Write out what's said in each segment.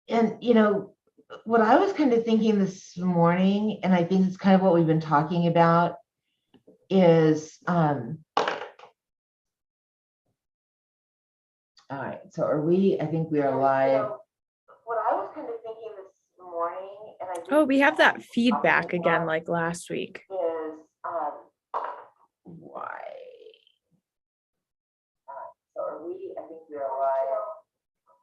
And, what I was kind of thinking this morning, and I think it's kind of what we've been talking about, is, all right, so I think we are live. What I was kind of thinking this morning, and I think Oh, we have that talking feedback again, about like last week. is, why? So I think we are live.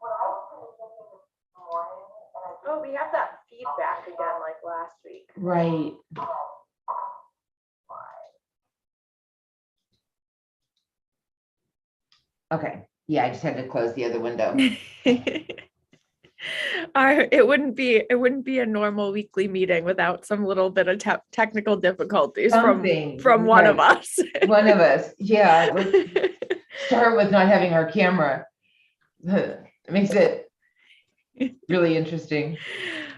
What I was kind of thinking this morning, and I think Oh, we have that feedback again, like last week. right. Okay, yeah, I just had to close the other window. It wouldn't be a normal weekly meeting without some little bit of technical difficulties Something, from one of right. us. One of us, yeah. Let's start with not having our camera. It makes it really interesting.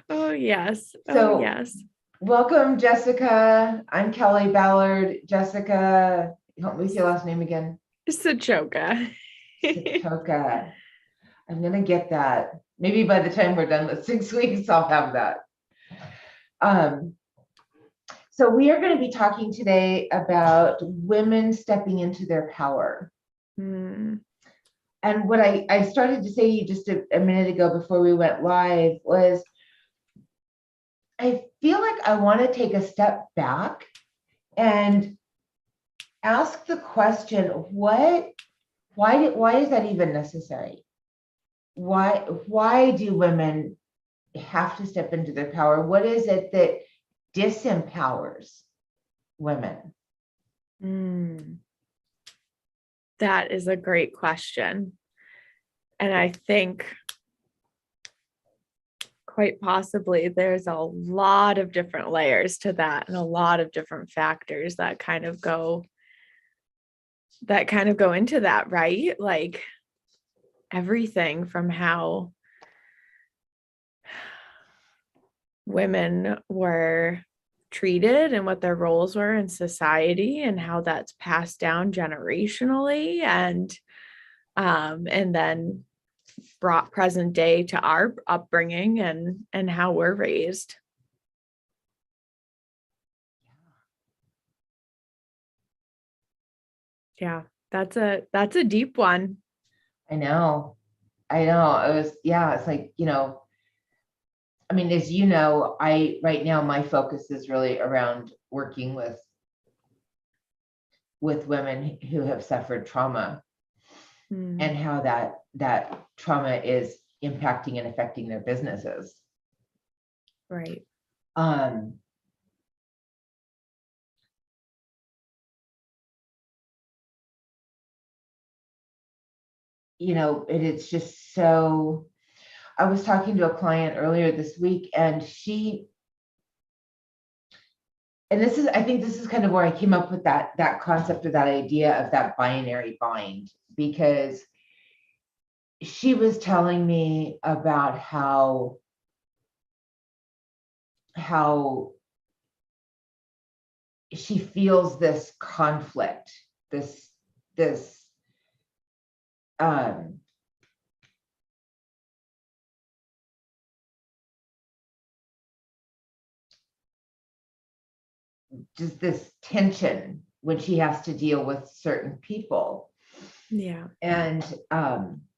Oh yes. So- Oh yes. Welcome, Jessica. I'm Kelly Ballard. Jessica, help me with your last name again. Sachoka. Satoka. I'm gonna get that. Maybe by the time we're done with 6 weeks, I'll have that. So we are going to be talking today about women stepping into their power. Mm. And what I started to say to you just a minute ago before we went live was, I feel like I want to take a step back and ask the question, why is that even necessary? Why do women have to step into their power? What is it that disempowers women? That is a great question. And I think quite possibly there's a lot of different layers to that and a lot of different factors that kind of go into that, right? Like everything from how women were treated and what their roles were in society and how that's passed down generationally and then brought present day to our upbringing and how we're raised. Yeah, that's a deep one. I know. It was, yeah, it's like, I mean, as you know, right now my focus is really around working with women who have suffered trauma and how that trauma is impacting and affecting their businesses. Right. It's just so, I was talking to a client earlier this week and I think this is kind of where I came up with that concept or that idea of that binary bind, because she was telling me about how she feels this conflict, this just this tension when she has to deal with certain people. Yeah. And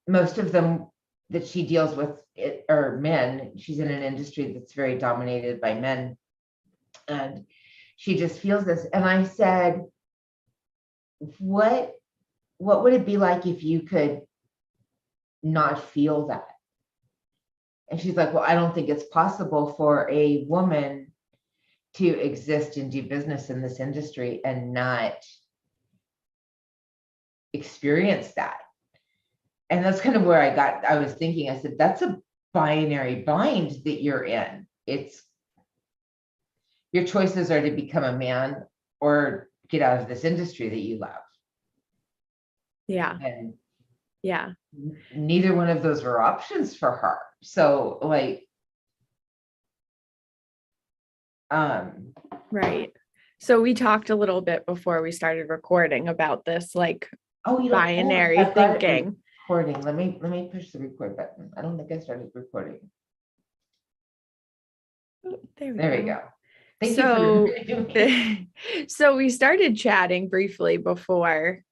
most of them that she deals with are men. She's in an industry that's very dominated by men. And she just feels this. And I said, what would it be like if you could not feel that? And she's like, well, I don't think it's possible for a woman to exist and do business in this industry and not experience that. And that's kind of where I was thinking, I said, that's a binary bind that you're in. It's your choices are to become a man or get out of this industry that you love. Yeah. And yeah. Neither one of those were options for her. So like, right. So we talked a little bit before we started recording about this, like binary thinking. Recording. Let me push the record button. I don't think I started recording. There we There we go. go. Thank you for So, reminding me. so we started chatting briefly before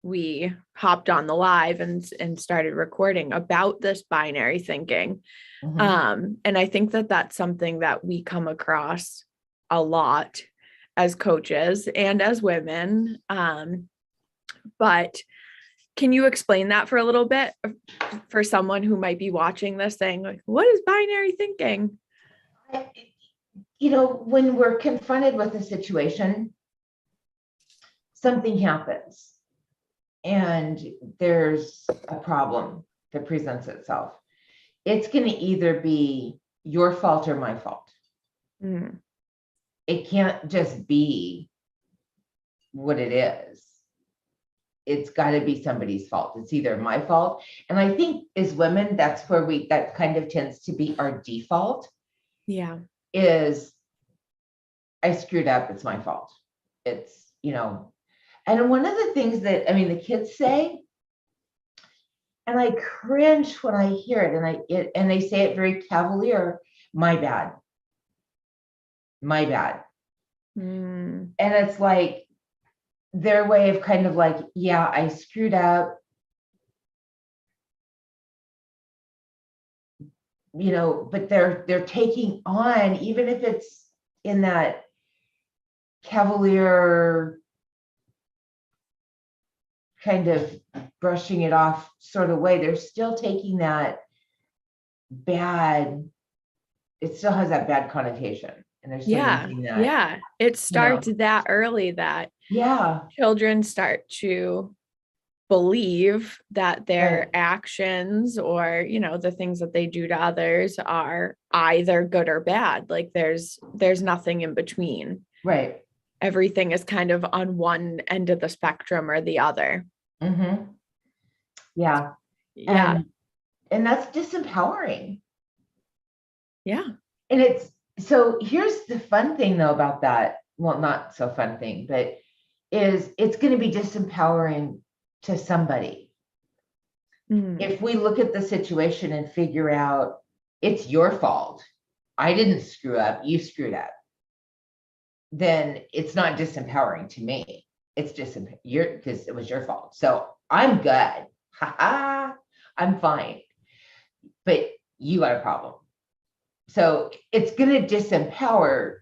we hopped on the live and started recording about this binary thinking. Mhm. And I think that that's something that we come across a lot as coaches and as women. But can you explain that for a little bit for someone who might be watching this saying, like, what is binary thinking? I- when we're confronted with a situation, something happens and there's a problem that presents itself. It's going to either be your fault or my fault. Mm, It can't just be what it is. It's got to be somebody's fault. It's either my fault. And I think as women, that's where that kind of tends to be our default yeah. is I screwed up. It's my fault. It's, and one of the things that, the kids say, and I cringe when I hear it, and they say it very cavalier, my bad, my bad. Mm, And it's like their way of kind of like, yeah, I screwed up, but they're taking on, even if it's in that cavalier kind of brushing it off sort of way, they're still taking that bad, it still has that bad connotation. And they're still yeah. using that, Yeah. It starts that early that yeah, children start to believe that their right, actions or the things that they do to others are either good or bad. Like there's nothing in between. right. Everything is kind of on one end of the spectrum or the other. Mm-hmm. Yeah. Yeah. And that's disempowering. Yeah. And so here's the fun thing though about that. Well, not so fun thing, but it's going to be disempowering to somebody. Mm, If we look at the situation and figure out it's your fault, I didn't screw up, you screwed up, then it's not disempowering to me. It's just because it was your fault. So I'm good. Ha ha. I'm fine. But you got a problem. So it's going to disempower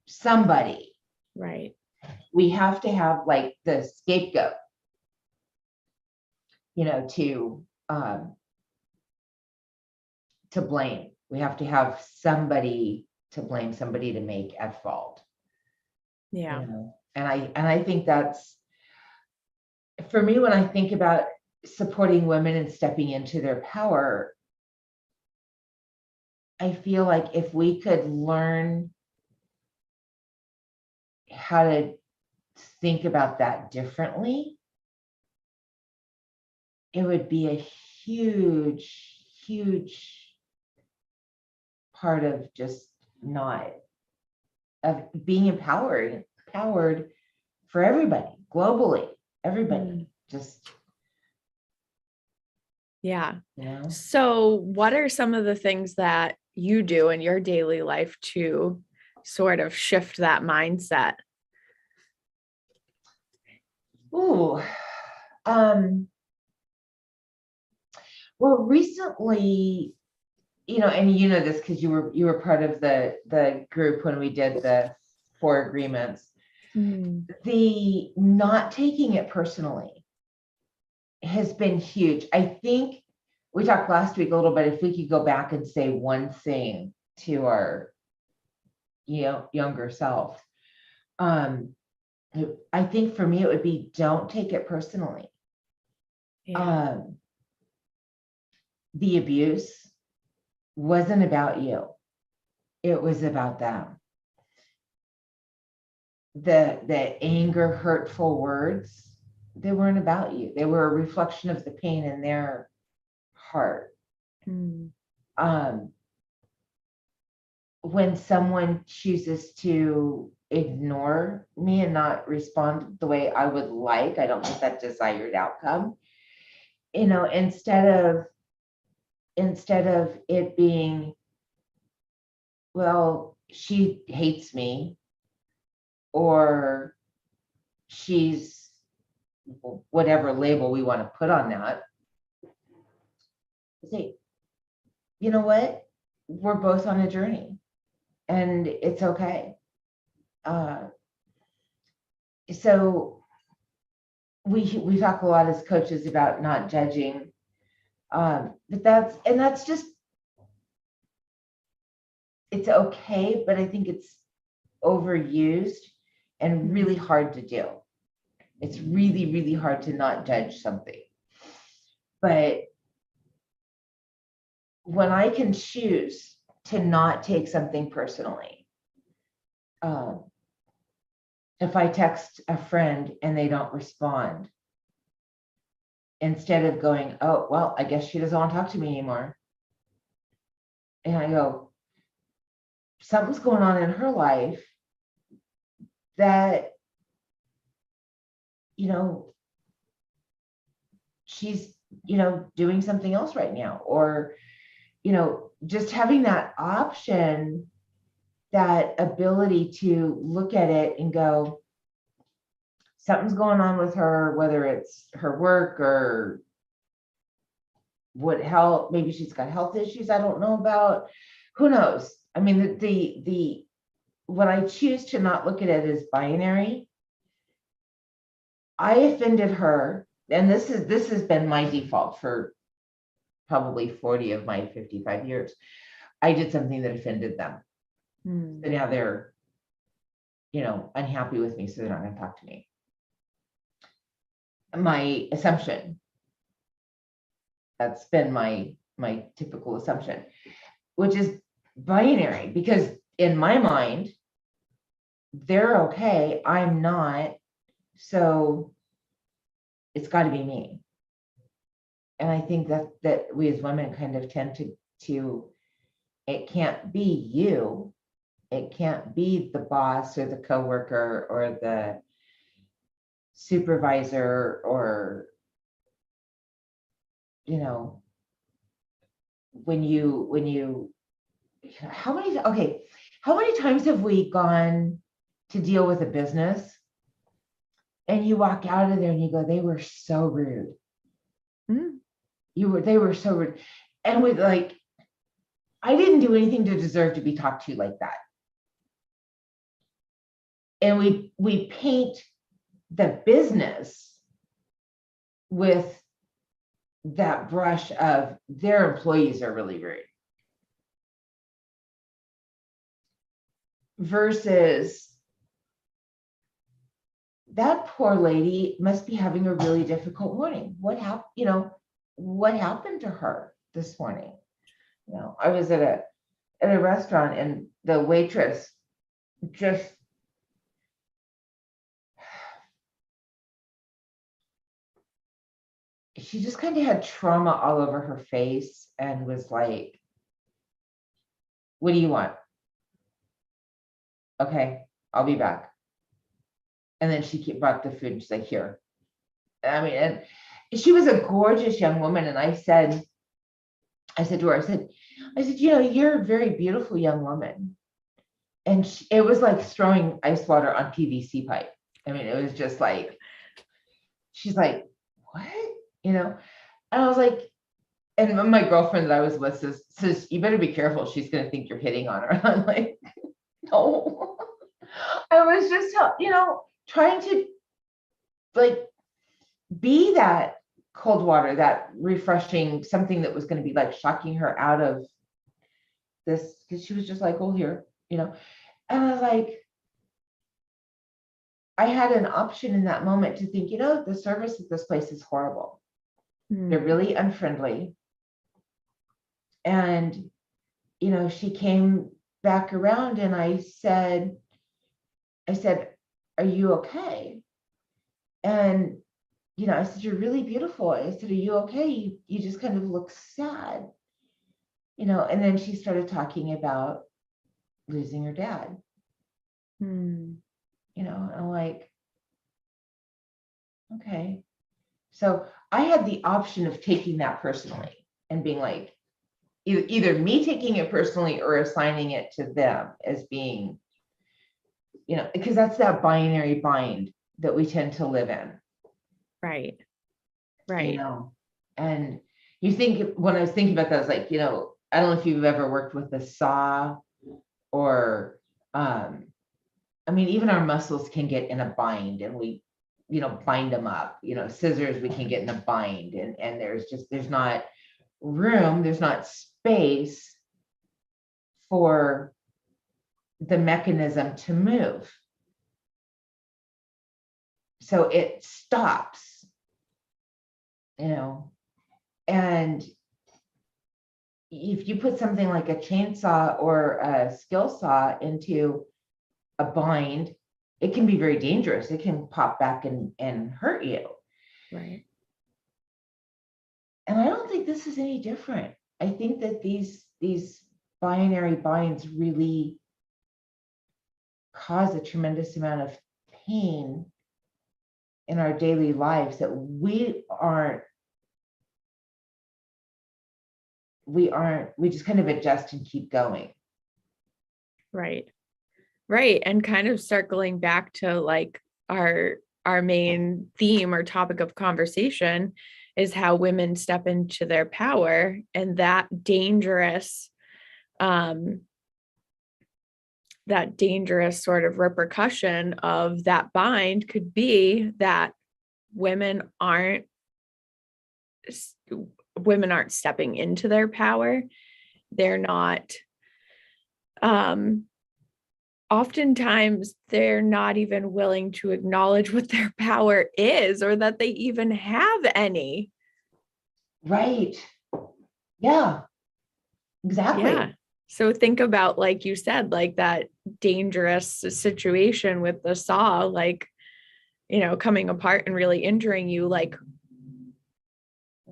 somebody. right. We have to have like the scapegoat, um, to blame. We have to have somebody to blame, somebody to make at fault. Yeah. And I think that's, for me, when I think about supporting women and stepping into their power, I feel like if we could learn how to think about that differently, it would be a huge, huge part of just not of being empowered for everybody globally, everybody. Mm, Just, yeah. you know, So, what are some of the things that you do in your daily life to sort of shift that mindset? ooh, um, well, recently, and this because you were part of the group when we did the 4 agreements. Mm, The not taking it personally has been huge. I think we talked last week a little bit, if we could go back and say one thing to our, younger self. Um, I think for me, it would be don't take it personally. yeah. Um, the abuse wasn't about you. It was about them. The anger, hurtful words, they weren't about you. They were a reflection of the pain in their heart. Mm, Um, when someone chooses to ignore me and not respond the way I would like, I don't get that desired outcome. Instead of it being well, she hates me, or she's whatever label we want to put on that. Say, you know what? We're both on a journey and it's okay. So we talk a lot as coaches about not judging. But that's just, it's okay, but I think it's overused and really hard to do. It's really, really hard to not judge something. But when I can choose to not take something personally, if I text a friend and they don't respond, instead of going, oh, well, I guess she doesn't want to talk to me anymore. And I go, something's going on in her life that, she's, doing something else right now, or, just having that option, that ability to look at it and go, something's going on with her, whether it's her work or what health, maybe she's got health issues I don't know about, who knows. I mean, the when I choose to not look at it as binary, I offended her, and this has been my default for probably 40 of my 55 years. I did something that offended them. So now they're, unhappy with me, so they're not going to talk to me. My assumption, that's been my typical assumption, which is binary, because in my mind, they're okay, I'm not, so it's got to be me. And I think that we as women kind of tend to, it can't be you, it can't be the boss or the coworker or the supervisor, or, when you, how many times have we gone to deal with a business and you walk out of there and you go, they were so rude. They were so rude. And with like, I didn't do anything to deserve to be talked to like that. And we paint the business with that brush of their employees are really rude. Versus that poor lady must be having a really difficult morning. What happened, what happened to her this morning? I was at a restaurant, and the waitress just, she just kind of had trauma all over her face and was like, what do you want? Okay, I'll be back. And then she brought the food and she's like, here. I mean, and she was a gorgeous young woman. And I said to her, I said, you're a very beautiful young woman. And it was like throwing ice water on PVC pipe. I mean, it was just like, she's like, what? And I was like, and my girlfriend that I was with says, you better be careful. She's going to think you're hitting on her. I'm like, no. I was just, trying to like be that cold water, that refreshing, something that was going to be like shocking her out of this, because she was just like, oh, here, and I was like, I had an option in that moment to think, the service at this place is horrible. They're really unfriendly. And, she came back around and I said, are you okay? And, I said, you're really beautiful. I said, are you okay? You just kind of look sad, and then she started talking about losing her dad. And I'm like, okay. So I had the option of taking that personally and being like, either me taking it personally or assigning it to them as being, because that's that binary bind that we tend to live in, Right. you Right. know. And you think, when I was thinking about that, I was like, I don't know if you've ever worked with a saw or, even our muscles can get in a bind, and we, bind them up, scissors, we can get in a bind, and there's not room, there's not space for the mechanism to move. So it stops, and if you put something like a chainsaw or a skill saw into a bind, it can be very dangerous. It can pop back and hurt you. Right. And I don't think this is any different. I think that these binary binds really cause a tremendous amount of pain in our daily lives that we just kind of adjust and keep going. Right. Right. And kind of circling back to like our main theme or topic of conversation is how women step into their power, and that dangerous sort of repercussion of that bind could be that women aren't stepping into their power. They're not, oftentimes they're not even willing to acknowledge what their power is, or that they even have any. Right. Yeah, exactly. Yeah. So think about, like you said, like that dangerous situation with the saw, like, coming apart and really injuring you. Like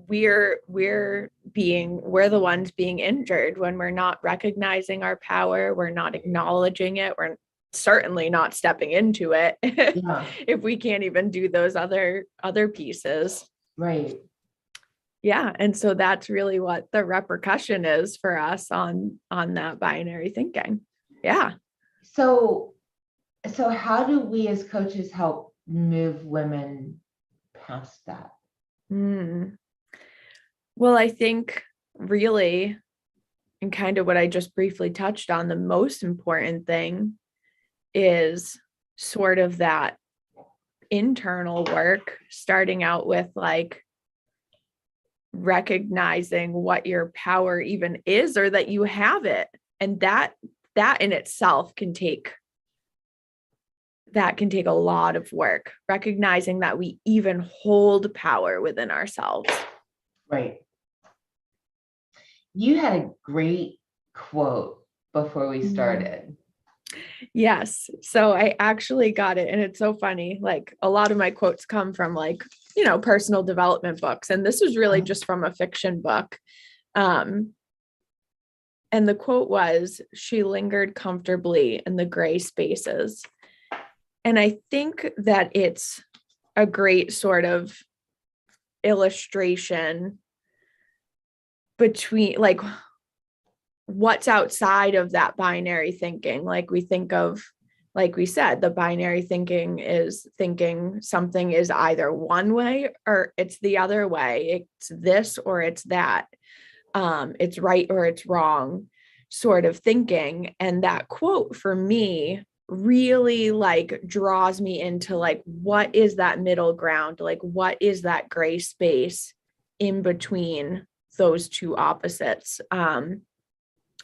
we're the ones being injured when we're not recognizing our power, we're not acknowledging it, we're certainly not stepping into it. Yeah. If we can't even do those other pieces. Right. Yeah. And so that's really what the repercussion is for us on that binary thinking. Yeah. So how do we as coaches help move women past that? Well, I think really, and kind of what I just briefly touched on, the most important thing is sort of that internal work, starting out with like recognizing what your power even is, or that you have it. And that in itself can take a lot of work, recognizing that we even hold power within ourselves. Right. You had a great quote before we started. Yes. So I actually got it. And it's so funny. Like a lot of my quotes come from like, personal development books. And this was really just from a fiction book. And the quote was, "She lingered comfortably in the gray spaces." And I think that it's a great sort of illustration between like what's outside of that binary thinking. Like we think of, like we said, the binary thinking is thinking something is either one way or it's the other way. It's this or it's that. It's right or it's wrong sort of thinking. And that quote for me really like draws me into like, what is that middle ground? Like, what is that gray space in between those two opposites? And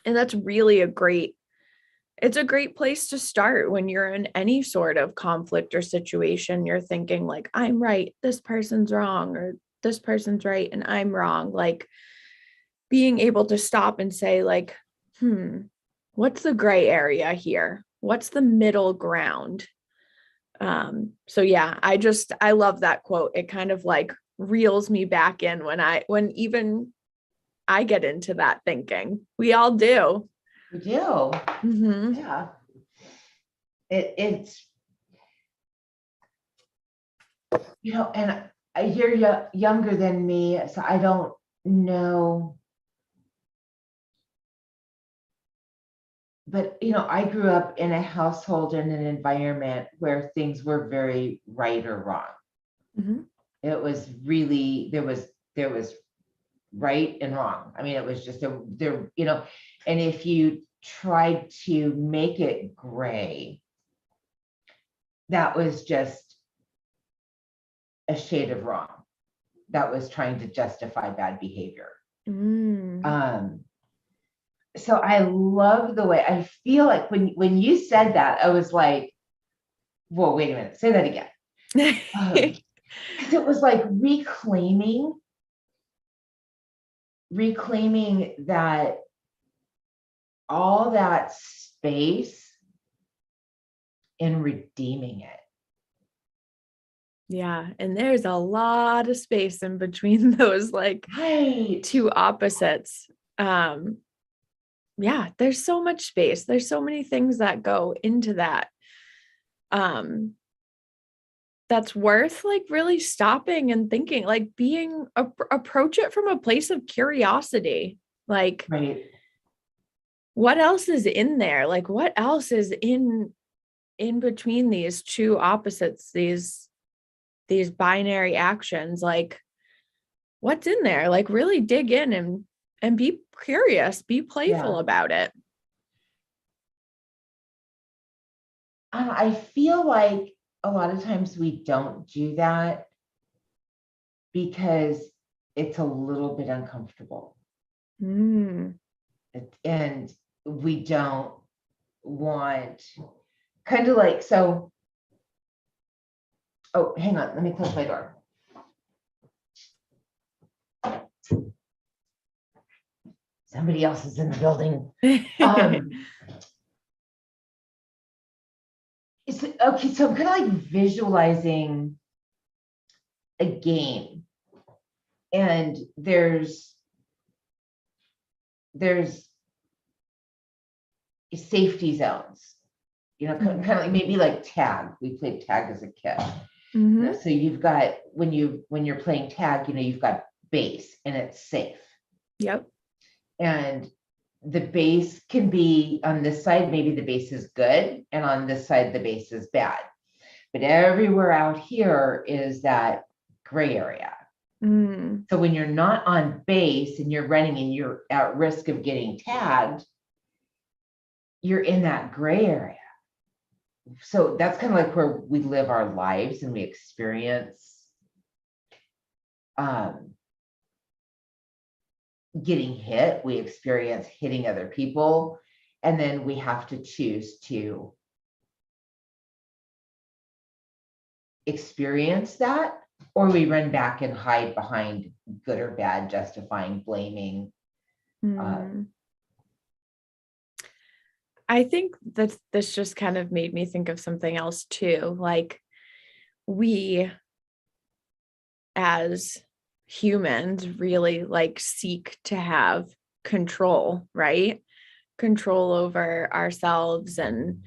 that's really it's a great place to start when you're in any sort of conflict or situation. You're thinking like, I'm right, this person's wrong, or this person's right and I'm wrong. Like being able to stop and say like, what's the gray area here? What's the middle ground? So yeah, I love that quote. It kind of like reels me back in when even I get into that thinking. We all do. We do. Mm-hmm. Yeah. It's, and you're younger than me, so I don't know but I grew up in a household in an environment where things were very right or wrong. Mhm. It was really, there was right and wrong. I mean, it was just and if you tried to make it gray, that was just a shade of wrong. That was trying to justify bad behavior. Mm. So I love the way, I feel like when you said that, I was like, whoa, wait a minute, say that again. Because it was like reclaiming that, all that space, and redeeming it. Yeah, and there's a lot of space in between those like Right. two opposites. Yeah, there's so much space. There's so many things that go into that. That's worth like really stopping and thinking, like being approach it from a place of curiosity. Like, Right. what else is in there? Like, what else is in between these two opposites, these binary actions? Like, what's in there? Like, really dig in and be curious, be playful Yeah. about it. I feel like a lot of times we don't do that because it's a little bit uncomfortable. Mm. And we don't want, kind of like, so, oh, hang on, let me close my door. Somebody else is in the building. Okay, so I'm kind of like visualizing a game, and there's safety zones, kind of like maybe like tag. We played tag as a kid. Mhm. So you've got, when you're playing tag, you've got base and it's safe. Yep. And the base can be on this side, maybe the base is good, and on this side, the base is bad. But everywhere out here is that gray area. Mm. So when you're not on base and you're running and you're at risk of getting tagged, you're in that gray area. So that's kind of like where we live our lives and we experience getting hit, we experience hitting other people, and then we have to choose to experience that, or we run back and hide behind good or bad, justifying, blaming. Mm. I think that this just kind of made me think of something else too. Like, we as humans really like seek to have control, right? Control over ourselves and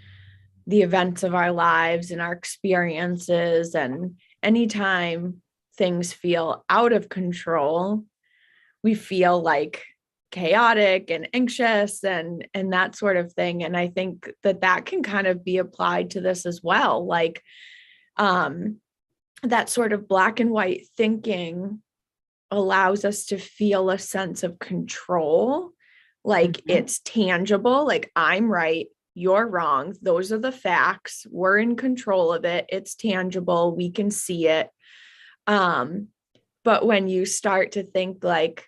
the events of our lives and our experiences. And anytime things feel out of control, we feel like chaotic and anxious and that sort of thing. And I think that can kind of be applied to this as well. Like, that sort of black and white thinking allows us to feel a sense of control, like it's tangible, like I'm right, you're wrong, those are the facts, we're in control of it, it's tangible, we can see it. But when you start to think like,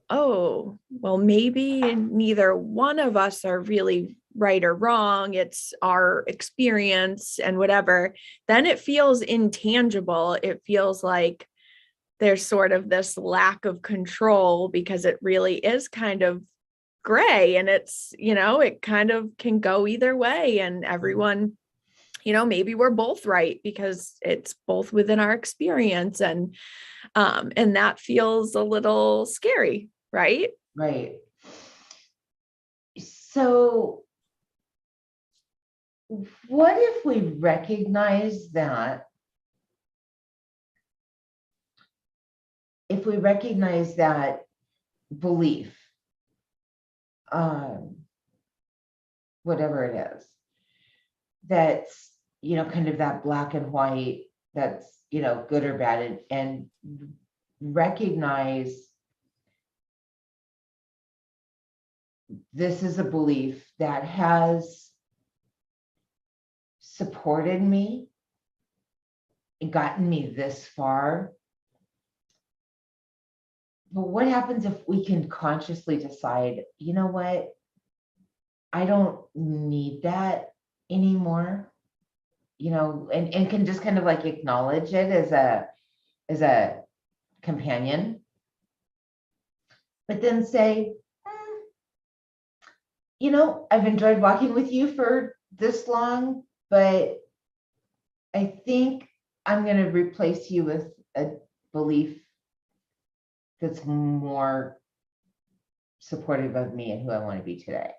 oh, well, maybe neither one of us are really right or wrong, it's our experience and whatever, then it feels intangible. It feels like there's sort of this lack of control because it really is kind of gray, and it's, it kind of can go either way, and everyone, maybe we're both right because it's both within our experience, and that feels a little scary, right? Right. So what if we recognize that, belief, whatever it is, that's, kind of that black and white, that's, good or bad, and recognize this is a belief that has supported me and gotten me this far. But what happens if we can consciously decide, you know what? I don't need that anymore, and can just kind of like acknowledge it as a companion, but then say, I've enjoyed walking with you for this long, but I think I'm going to replace you with a belief that's more supportive of me and who I want to be today.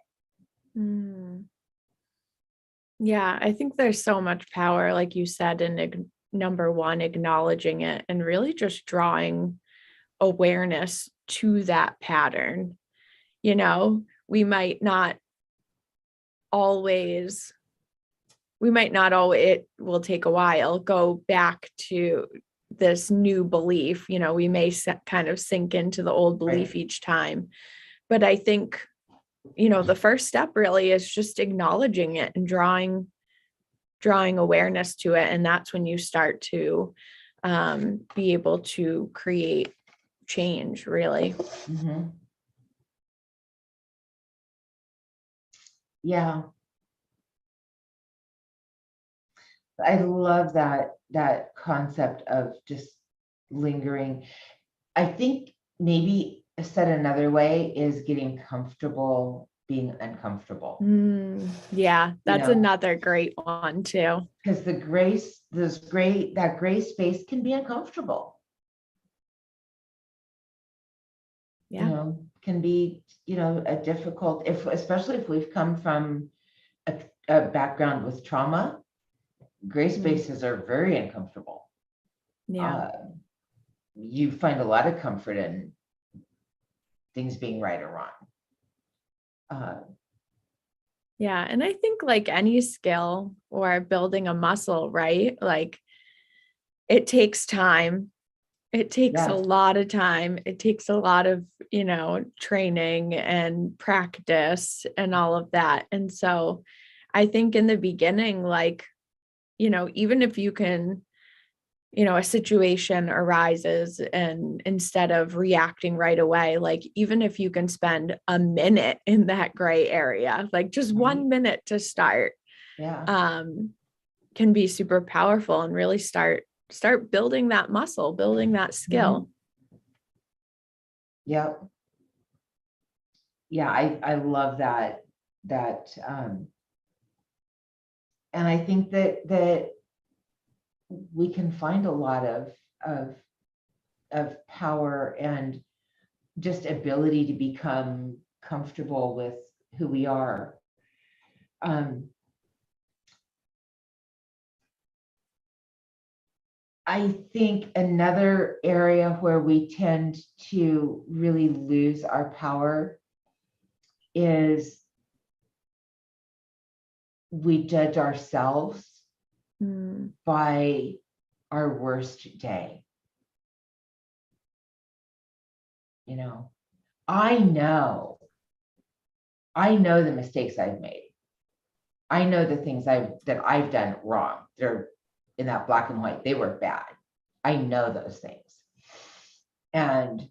Yeah, I think there's so much power, like you said, in number one, acknowledging it and really just drawing awareness to that pattern. We might not always, it will take a while, go back to this new belief. We may kind of sink into the old belief each time. But I think, the first step really is just acknowledging it and drawing awareness to it. And that's when you start to be able to create change, really. Mm-hmm. Yeah. I love that concept of just lingering. I think maybe said another way is getting comfortable being uncomfortable. Yeah, that's another great one too. Because that gray space can be uncomfortable. Yeah. Can be, a difficult, especially if we've come from a background with trauma, gray spaces are very uncomfortable. Yeah. You find a lot of comfort in things being right or wrong. Yeah. And I think like any skill or building a muscle, right? Like it takes time. It takes a lot of time. It takes a lot of, training and practice and all of that. And so I think in the beginning, like, even if you can, a situation arises and instead of reacting right away, like even if you can spend a minute in that gray area, like just 1 minute to start, can be super powerful and really start building that muscle, building that skill. Yep. Yeah, I love that. And I think that we can find a lot of power and just ability to become comfortable with who we are. I think another area where we tend to really lose our power is we judge ourselves by our worst day. I know the mistakes I've made. I know the things that I've done wrong. They're in that black and white. They were bad. I know those things. And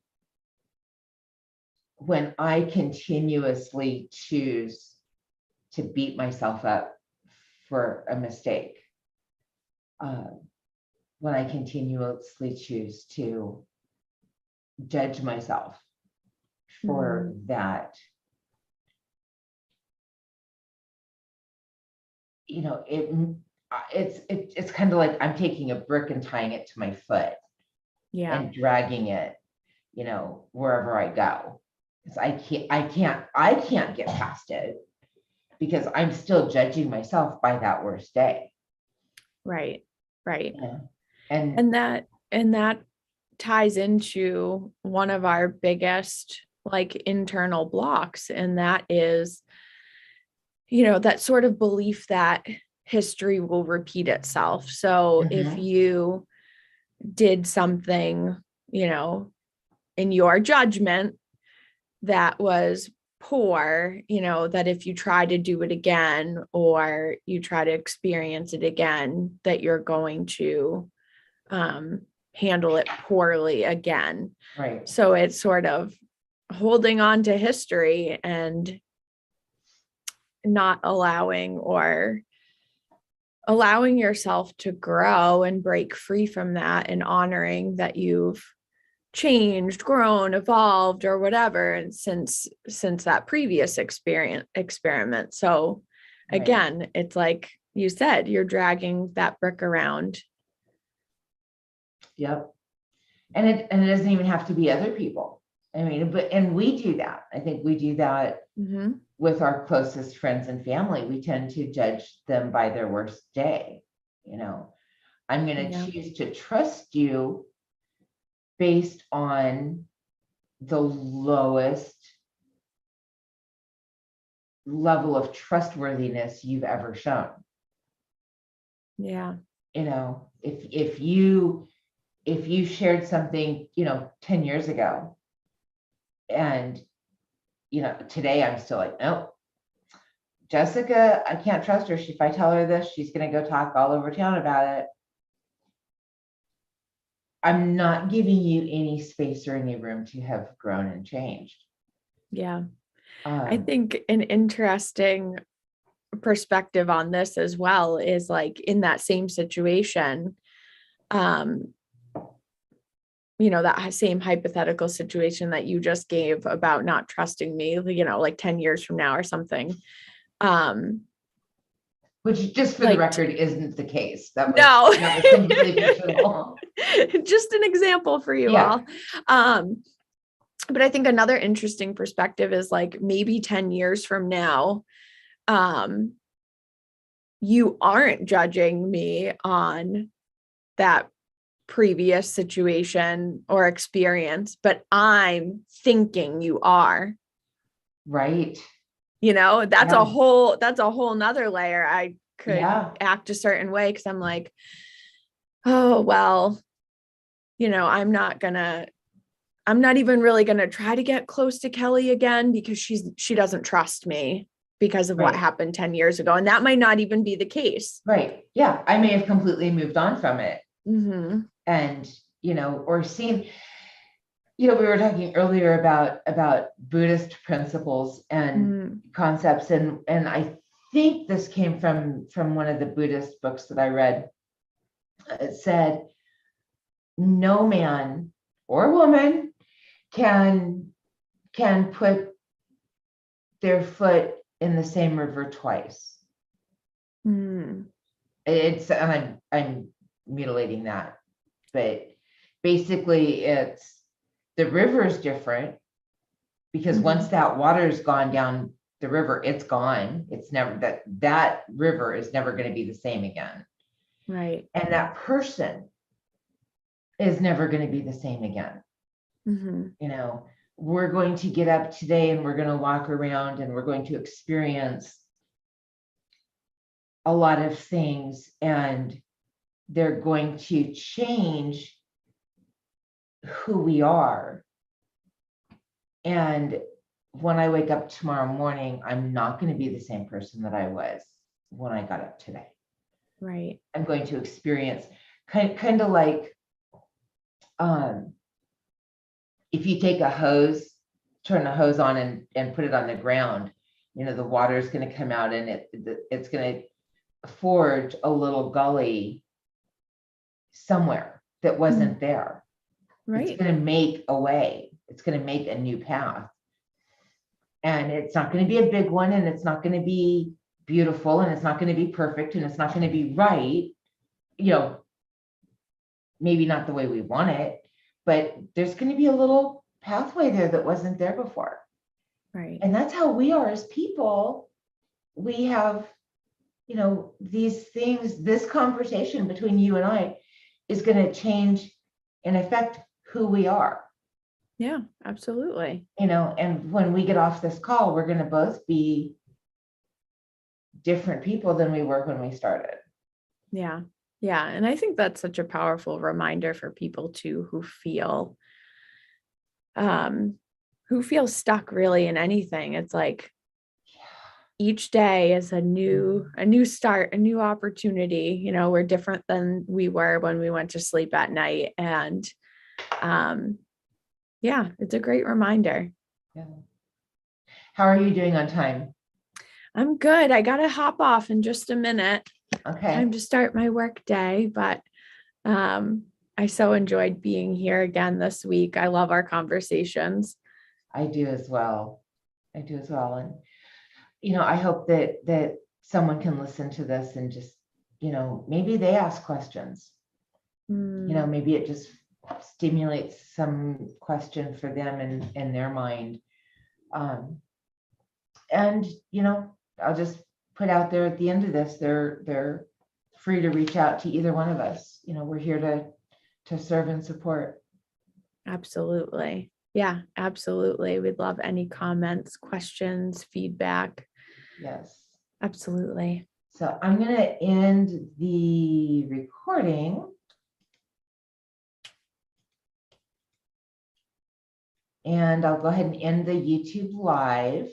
when I continuously choose to beat myself up for a mistake, when I continuously choose to judge myself for that, it's kind of like I'm taking a brick and tying it to my foot and dragging it, wherever I go. Because I can't get past it because I'm still judging myself by that worst day. Right. Yeah. And that ties into one of our biggest like internal blocks, and that is that sort of belief that history will repeat itself. So if Mhm. you did something, in your judgment that was poor, that if you try to do it again or you try to experience it again, that you're going to handle it poorly again. Right. So it's sort of holding on to history and not allowing yourself to grow and break free from that, and honoring that you've changed, grown, evolved, or whatever, and since that previous experiment. So Right. again, it's like you said, you're dragging that brick around. Yep. And it doesn't even have to be other people. I mean, and we do that. I think we do that Mm-hmm. with our closest friends and family. We tend to judge them by their worst day. I'm going to Yeah. choose to trust you based on the lowest level of trustworthiness you've ever shown. Yeah. If you shared something, 10 years ago, and today I'm still like, nope, Jessica, I can't trust her. If I tell her this, she's going to go talk all over town about it. I'm not giving you any space or any room to have grown and changed. Yeah. I think an interesting perspective on this as well is like in that same situation, that same hypothetical situation that you just gave about not trusting me, like 10 years from now or something. Which, just for the Like, record, isn't the case. That no, was completely fictional. just an example for you Yeah. all. But I think another interesting perspective is like maybe 10 years from now, you aren't judging me on that previous situation or experience, but I'm thinking you are. Right. That's Yeah. a whole nother layer. I could Yeah. act a certain way because I'm like, oh, well, I'm not even really gonna try to get close to Kelly again because she doesn't trust me because of what Right. happened 10 years ago. And that might not even be the case. Right. Yeah. I may have completely moved on from it. Mm-hmm. And, or seen, we were talking earlier about Buddhist principles and Mm-hmm. concepts. And I think this came from one of the Buddhist books that I read. It said, no man or woman can put their foot in the same river twice. Mm-hmm. And I'm mutilating that, but basically it's the river is different because Mm-hmm. once that water's gone down the river, it's gone. It's never that river is never going to be the same again. Right. And that person is never going to be the same again. Mm-hmm. We're going to get up today and we're going to walk around and we're going to experience a lot of things, and they're going to change who we are. And when I wake up tomorrow morning, I'm not going to be the same person that I was when I got up today. Right. I'm going to experience kind of like if you take a hose, turn the hose on and put it on the ground, the water is going to come out and it's going to forge a little gully somewhere that wasn't there. Right. It's going to make a way. It's going to make a new path. And it's not going to be a big one, and it's not going to be beautiful, and it's not going to be perfect, and it's not going to be right. Maybe not the way we want it, but there's going to be a little pathway there that wasn't there before. Right. And that's how we are as people. We have, these things, this conversation between you and I is going to change and affect who we are. Yeah, absolutely. And when we get off this call, we're going to both be different people than we were when we started. Yeah. Yeah. And I think that's such a powerful reminder for people too um who feel stuck really in anything. It's like each day is a new start, a new opportunity. You know, we're different than we were when we went to sleep at night. And yeah, it's a great reminder. Yeah. How are you doing on time? I'm good. I gotta hop off in just a minute. Okay. Time to start my work day, but I so enjoyed being here again this week. I love our conversations. I do as well. I do as well. And, you know, I hope that someone can listen to this and just, you know, maybe they ask questions. You know, maybe it just stimulates some question for them in their mind. And, you know, I'll just put out there at the end of this, they're free to reach out to either one of us. You know, we're here to serve and support. Absolutely. Yeah, absolutely. We'd love any comments, questions, feedback. Yes. Absolutely. So I'm going to end the recording. And I'll go ahead and end the YouTube live.